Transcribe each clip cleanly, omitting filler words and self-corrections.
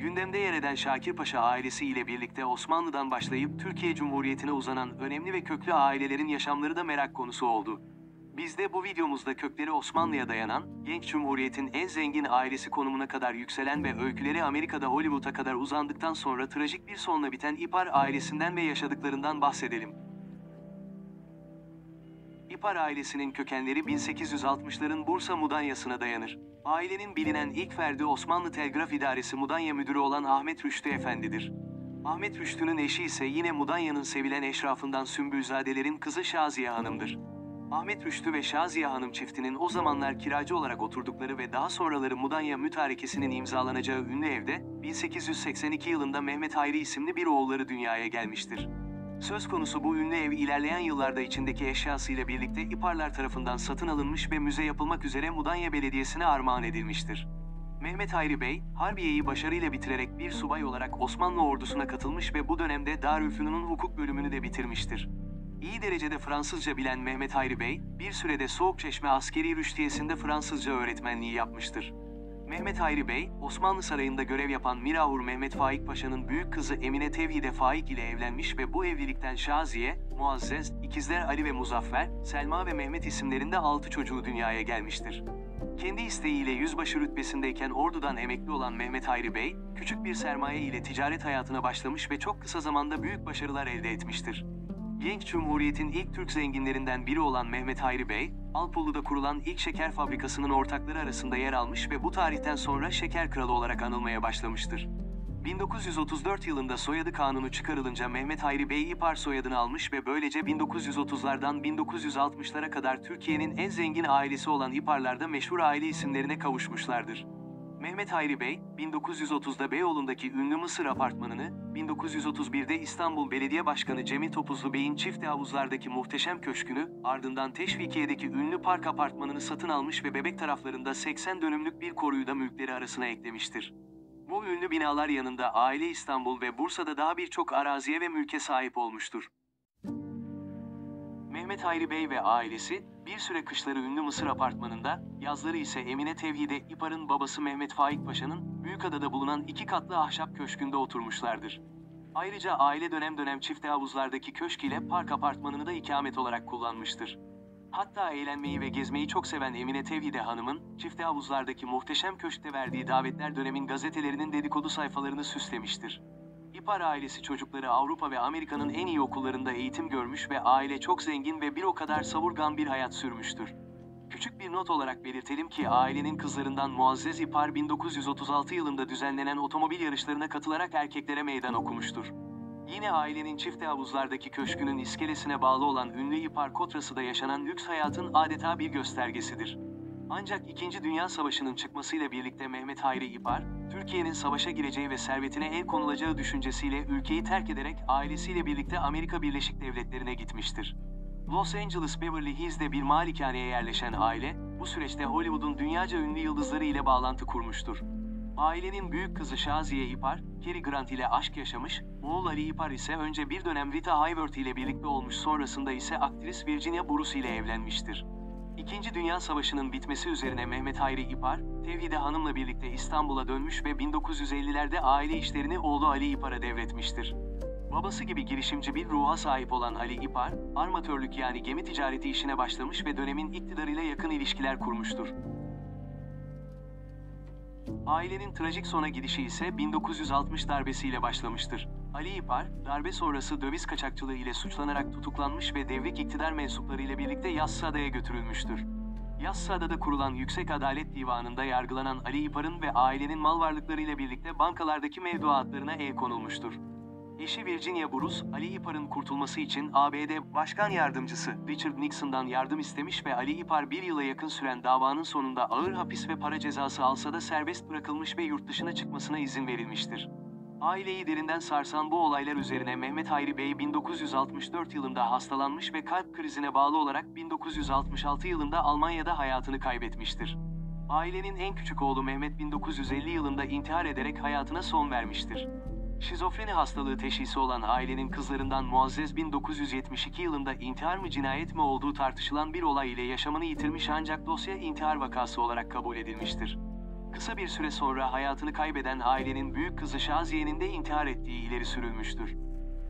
Gündemde yer eden Şakir Paşa ailesi ile birlikte Osmanlı'dan başlayıp Türkiye Cumhuriyeti'ne uzanan önemli ve köklü ailelerin yaşamları da merak konusu oldu. Biz de bu videomuzda kökleri Osmanlı'ya dayanan, genç cumhuriyetin en zengin ailesi konumuna kadar yükselen ve öyküleri Amerika'da Hollywood'a kadar uzandıktan sonra trajik bir sonla biten İpar ailesinden ve yaşadıklarından bahsedelim. İpar ailesinin kökenleri 1860'ların Bursa Mudanyası'na dayanır. Ailenin bilinen ilk ferdi Osmanlı Telgraf İdaresi Mudanya Müdürü olan Ahmet Rüştü Efendi'dir. Ahmet Rüştü'nün eşi ise yine Mudanya'nın sevilen eşrafından Sümbülzadelerin kızı Şaziye Hanım'dır. Ahmet Rüştü ve Şaziye Hanım çiftinin o zamanlar kiracı olarak oturdukları ve daha sonraları Mudanya Mütarekesi'nin imzalanacağı ünlü evde, 1882 yılında Mehmet Hayri isimli bir oğulları dünyaya gelmiştir. Söz konusu bu ünlü ev ilerleyen yıllarda içindeki eşyasıyla birlikte İparlar tarafından satın alınmış ve müze yapılmak üzere Mudanya Belediyesi'ne armağan edilmiştir. Mehmet Hayri Bey, Harbiye'yi başarıyla bitirerek bir subay olarak Osmanlı ordusuna katılmış ve bu dönemde Darülfünun'un hukuk bölümünü de bitirmiştir. İyi derecede Fransızca bilen Mehmet Hayri Bey, bir sürede Soğukçeşme Askeri Rüştiyesi'nde Fransızca öğretmenliği yapmıştır. Mehmet Hayri Bey, Osmanlı Sarayı'nda görev yapan Mirahur Mehmet Faik Paşa'nın büyük kızı Emine Tevhide Faik ile evlenmiş ve bu evlilikten Şaziye, Muazzez, ikizler Ali ve Muzaffer, Selma ve Mehmet isimlerinde 6 çocuğu dünyaya gelmiştir. Kendi isteğiyle yüzbaşı rütbesindeyken ordudan emekli olan Mehmet Hayri Bey, küçük bir sermaye ile ticaret hayatına başlamış ve çok kısa zamanda büyük başarılar elde etmiştir. Genç Cumhuriyet'in ilk Türk zenginlerinden biri olan Mehmet Hayri Bey, Alpollu'da kurulan ilk şeker fabrikasının ortakları arasında yer almış ve bu tarihten sonra Şeker Kralı olarak anılmaya başlamıştır. 1934 yılında soyadı kanunu çıkarılınca Mehmet Hayri Bey İpar soyadını almış ve böylece 1930'lardan 1960'lara kadar Türkiye'nin en zengin ailesi olan İparlar'da meşhur aile isimlerine kavuşmuşlardır. Mehmet Hayri Bey, 1930'da Beyoğlu'ndaki ünlü Mısır apartmanını, 1931'de İstanbul Belediye Başkanı Cemil Topuzlu Bey'in çifte havuzlardaki muhteşem köşkünü, ardından Teşvikiye'deki ünlü park apartmanını satın almış ve Bebek taraflarında 80 dönümlük bir koruyu da mülkleri arasına eklemiştir. Bu ünlü binalar yanında aile İstanbul ve Bursa'da daha birçok araziye ve mülke sahip olmuştur. Mehmet Hayri Bey ve ailesi, bir süre kışları ünlü Mısır apartmanında, yazları ise Emine Tevhide İpar'ın babası Mehmet Faik Paşa'nın Büyükada'da bulunan 2 katlı ahşap köşkünde oturmuşlardır. Ayrıca aile dönem dönem çifte havuzlardaki köşk ile park apartmanını da ikamet olarak kullanmıştır. Hatta eğlenmeyi ve gezmeyi çok seven Emine Tevhide Hanım'ın, çifte havuzlardaki muhteşem köşkte verdiği davetler dönemin gazetelerinin dedikodu sayfalarını süslemiştir. İpar ailesi çocukları Avrupa ve Amerika'nın en iyi okullarında eğitim görmüş ve aile çok zengin ve bir o kadar savurgan bir hayat sürmüştür. Küçük bir not olarak belirtelim ki ailenin kızlarından Muazzez İpar 1936 yılında düzenlenen otomobil yarışlarına katılarak erkeklere meydan okumuştur. Yine ailenin çifte havuzlardaki köşkünün iskelesine bağlı olan ünlü İpar Kotrası da yaşanan lüks hayatın adeta bir göstergesidir. Ancak 2. Dünya Savaşı'nın çıkmasıyla birlikte Mehmet Hayri İpar, Türkiye'nin savaşa gireceği ve servetine el konulacağı düşüncesiyle ülkeyi terk ederek ailesiyle birlikte Amerika Birleşik Devletleri'ne gitmiştir. Los Angeles Beverly Hills'de bir malikaneye yerleşen aile, bu süreçte Hollywood'un dünyaca ünlü yıldızları ile bağlantı kurmuştur. Ailenin büyük kızı Şaziye İpar, Cary Grant ile aşk yaşamış, oğul Ali İpar ise önce bir dönem Rita Hayworth ile birlikte olmuş, sonrasında ise aktris Virginia Bruce ile evlenmiştir. 2. Dünya Savaşı'nın bitmesi üzerine Mehmet Hayri İpar, Tevhide Hanım'la birlikte İstanbul'a dönmüş ve 1950'lerde aile işlerini oğlu Ali İpar'a devretmiştir. Babası gibi girişimci bir ruha sahip olan Ali İpar, armatörlük yani gemi ticareti işine başlamış ve dönemin iktidarıyla yakın ilişkiler kurmuştur. Ailenin trajik sona gidişi ise 1960 darbesiyle başlamıştır. Ali İpar, darbe sonrası döviz kaçakçılığı ile suçlanarak tutuklanmış ve devrik iktidar mensupları ile birlikte Yassıada'ya götürülmüştür. Yassıada'da kurulan Yüksek Adalet Divanı'nda yargılanan Ali İpar'ın ve ailenin mal varlıkları ile birlikte bankalardaki mevduatlarına el konulmuştur. Eşi Virginia Bruce, Ali İpar'ın kurtulması için ABD Başkan Yardımcısı Richard Nixon'dan yardım istemiş ve Ali İpar bir yıla yakın süren davanın sonunda ağır hapis ve para cezası alsa da serbest bırakılmış ve yurt dışına çıkmasına izin verilmiştir. Aileyi derinden sarsan bu olaylar üzerine Mehmet Hayri Bey 1964 yılında hastalanmış ve kalp krizine bağlı olarak 1966 yılında Almanya'da hayatını kaybetmiştir. Ailenin en küçük oğlu Mehmet 1950 yılında intihar ederek hayatına son vermiştir. Şizofreni hastalığı teşhisi olan ailenin kızlarından Muazzez 1972 yılında intihar mı cinayet mi olduğu tartışılan bir olay ile yaşamını yitirmiş ancak dosya intihar vakası olarak kabul edilmiştir. Kısa bir süre sonra hayatını kaybeden ailenin büyük kızı Şaziye'nin de intihar ettiği ileri sürülmüştür.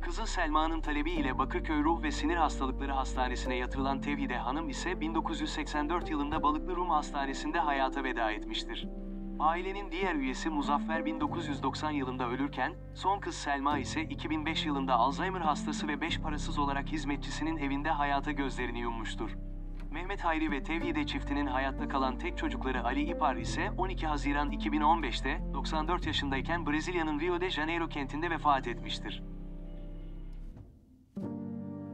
Kızı Selma'nın talebiyle Bakırköy Ruh ve Sinir Hastalıkları Hastanesi'ne yatırılan Tevhide Hanım ise 1984 yılında Balıklı Rum Hastanesi'nde hayata veda etmiştir. Ailenin diğer üyesi Muzaffer 1990 yılında ölürken, son kız Selma ise 2005 yılında Alzheimer hastası ve 5 parasız olarak hizmetçisinin evinde hayata gözlerini yummuştur. Mehmet Hayri ve Tevhide çiftinin hayatta kalan tek çocukları Ali İpar ise 12 Haziran 2015'te 94 yaşındayken Brezilya'nın Rio de Janeiro kentinde vefat etmiştir.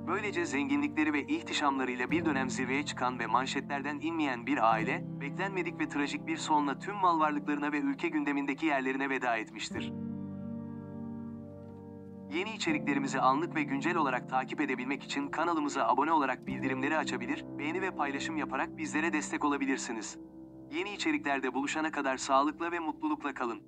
Böylece zenginlikleri ve ihtişamlarıyla bir dönem zirveye çıkan ve manşetlerden inmeyen bir aile, beklenmedik ve trajik bir sonla tüm mal varlıklarına ve ülke gündemindeki yerlerine veda etmiştir. Yeni içeriklerimizi anlık ve güncel olarak takip edebilmek için kanalımıza abone olarak bildirimleri açabilir, beğeni ve paylaşım yaparak bizlere destek olabilirsiniz. Yeni içeriklerde buluşana kadar sağlıkla ve mutlulukla kalın.